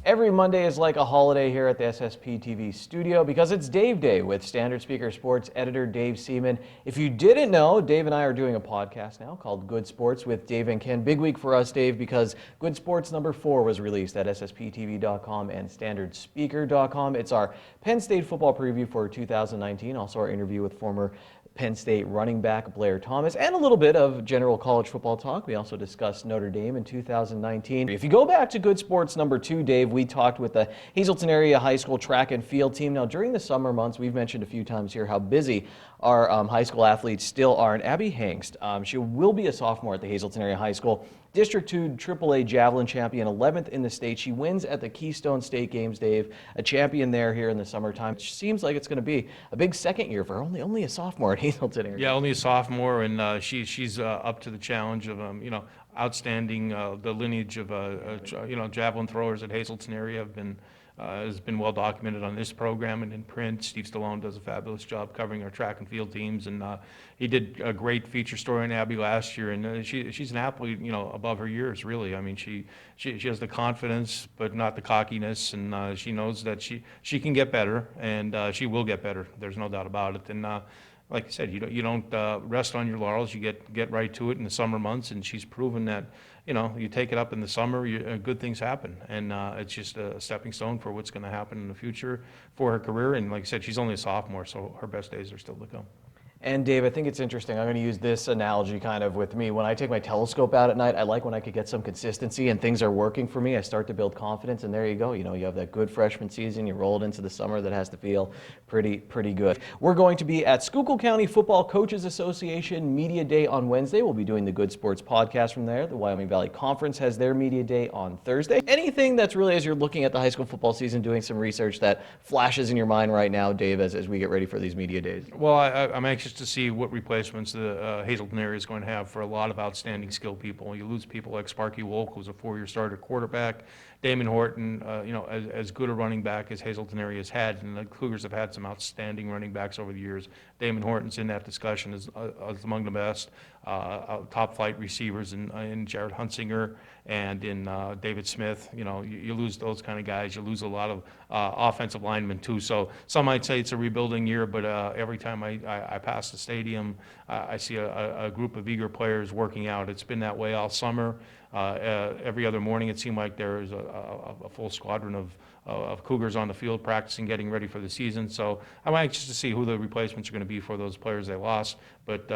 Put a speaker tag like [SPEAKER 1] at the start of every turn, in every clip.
[SPEAKER 1] Every Monday is like a holiday here at the SSP TV studio because it's Dave Day with Standard Speaker Sports editor Dave Seaman. If you didn't know, Dave and I are doing a podcast now called Good Sports with Dave and Ken. Big week for us, Dave, because Good Sports number 4 was released at SSPTV.com and StandardSpeaker.com. It's our Penn State football preview for 2019, also our interview with former Penn State running back Blair Thomas, and a little bit of general college football talk. We also discussed Notre Dame in 2019. If you go back to Good Sports number 2, Dave, we talked with the Hazleton area high school track and field team. Now, during the summer months, we've mentioned a few times here how busy our high school athletes still are. And Abby Hengst, she will be a sophomore at the Hazleton area high school. District 2 AAA javelin champion, 11th in the state. She wins at the Keystone State Games, Dave, a champion there here in the summertime. It seems like it's going to be a big second year for her, only a sophomore at Hazleton area.
[SPEAKER 2] Yeah, only a sophomore, and she's up to the challenge of outstanding. The lineage of javelin throwers at Hazleton area has been well documented on this program and in print. Steve Stallone does a fabulous job covering our track and field teams, and he did a great feature story on Abby last year. And she's an athlete, above her years, really. I mean, she has the confidence, but not the cockiness, and she knows that she can get better, and she will get better. There's no doubt about it. And like I said, you don't rest on your laurels. You get right to it in the summer months, and she's proven that you take it up in the summer, good things happen, and it's just a stepping stone for what's going to happen in the future for her career. And like I said, she's only a sophomore, so her best days are still to come.
[SPEAKER 1] And Dave, I think it's interesting. I'm going to use this analogy kind of with me. When I take my telescope out at night, I like when I could get some consistency and things are working for me. I start to build confidence, and there you go. You have that good freshman season. You roll it into the summer that has to feel pretty good. We're going to be at Schuylkill County Football Coaches Association Media Day on Wednesday. We'll be doing the Good Sports podcast from there. The Wyoming Valley Conference has their Media Day on Thursday. Anything that's really, as you're looking at the high school football season, doing some research that flashes in your mind right now, Dave, as we get ready for these media days?
[SPEAKER 2] Well, I'm anxious to see what replacements the Hazleton area is going to have for a lot of outstanding skilled people. You lose people like Sparky Wolk, who's a 4-year starter quarterback, Damon Horton, as good a running back as Hazleton area has had, and the Cougars have had some outstanding running backs over the years. Damon Horton's in that discussion as among the best top flight receivers in Jared Hunsinger and in David Smith. You lose those kind of guys. You lose a lot of offensive linemen too. So some might say it's a rebuilding year, but every time I pass the stadium, I see a group of eager players working out. It's been that way all summer. Every other morning it seemed like there was a full squadron of Cougars on the field practicing, getting ready for the season. So I'm anxious to see who the replacements are going to be for those players they lost. But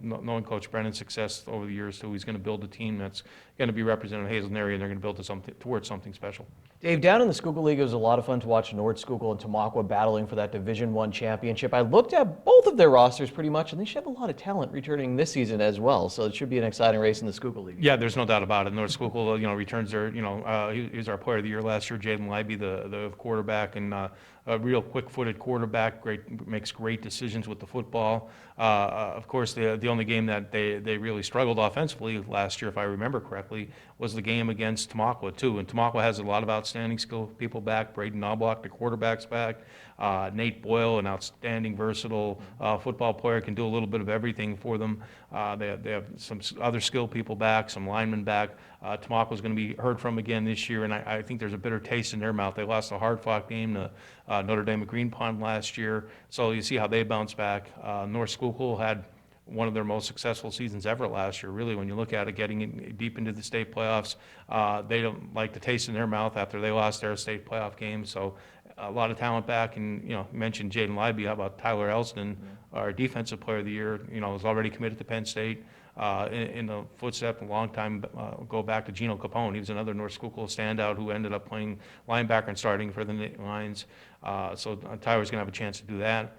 [SPEAKER 2] knowing Coach Brennan's success over the years too, he's going to build a team that's going to be represented in the Hazleton area, and they're going to build towards something special.
[SPEAKER 1] Dave, down in the Schuylkill League, it was a lot of fun to watch North Schuylkill and Tamaqua battling for that Division I championship. I looked at both of their rosters pretty much, and they should have a lot of talent returning this season as well. So it should be an exciting race in the Schuylkill League.
[SPEAKER 2] Yeah, there's no doubt about it. North Schuylkill, returns their, he was our player of the year last year, Jaden Leiby, the quarterback, and a real quick-footed quarterback, makes great decisions with the football. Of course, the only game that they really struggled offensively last year, if I remember correctly, was the game against Tamaqua too. And Tamaqua has a lot of outstanding skilled people back. Braden Knobloch, the quarterback's back. Nate Boyle, an outstanding, versatile football player, can do a little bit of everything for them. They have some other skilled people back, some linemen back. Tamaqua is going to be heard from again this year, and I think there's a bitter taste in their mouth. They lost a hard-fought game to Notre Dame at Green Pond last year, so you see how they bounce back. North Schuylkill had one of their most successful seasons ever last year, really, when you look at it, getting deep into the state playoffs. They don't like the taste in their mouth after they lost their state playoff game, so a lot of talent back. And you mentioned Jaden Leiby. How about Tyler Elston, our defensive player of the year? Is already committed to Penn State. In the footstep a long time go back to Gino Capone. He was another North Schuylkill standout who ended up playing linebacker and starting for the Lions. So Tyler's going to have a chance to do that.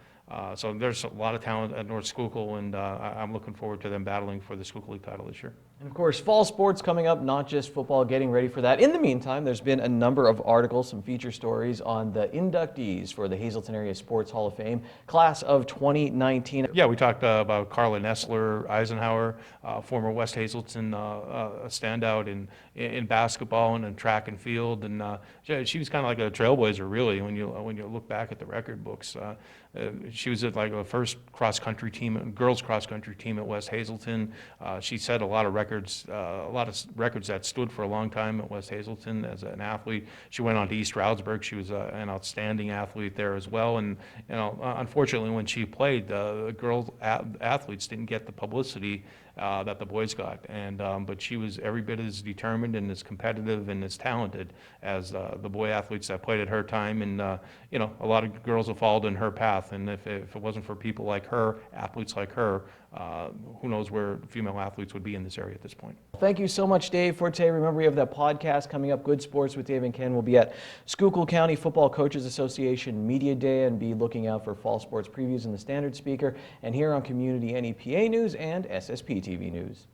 [SPEAKER 2] So there's a lot of talent at North Schuylkill, and I'm looking forward to them battling for the Schuylkill League title this year.
[SPEAKER 1] And of course, fall sports coming up, not just football, getting ready for that. In the meantime, there's been a number of articles, some feature stories on the inductees for the Hazleton Area Sports Hall of Fame, class of 2019.
[SPEAKER 2] Yeah, we talked about Carla Nessler Eisenhower, former West Hazleton standout in basketball and in track and field, and she was kind of like a trailblazer, really, when you look back at the record books. She was at like the first cross-country team, girls cross-country team at West Hazleton. She set a lot of records records, that stood for a long time at West Hazelton as an athlete. She went on to East Stroudsburg. She was an outstanding athlete there as well. And unfortunately, when she played, the girls athletes didn't get the publicity that the boys got. But she was every bit as determined and as competitive and as talented as the boy athletes that played at her time. And a lot of girls have followed in her path. And if it wasn't for people like her, athletes like her, who knows where female athletes would be in this area at this point.
[SPEAKER 1] Thank you so much, Dave, for today. Remember, we have that podcast coming up, Good Sports with Dave and Ken. We'll be at Schuylkill County Football Coaches Association Media Day and be looking out for fall sports previews in the Standard Speaker and here on Community NEPA News and SSP TV News.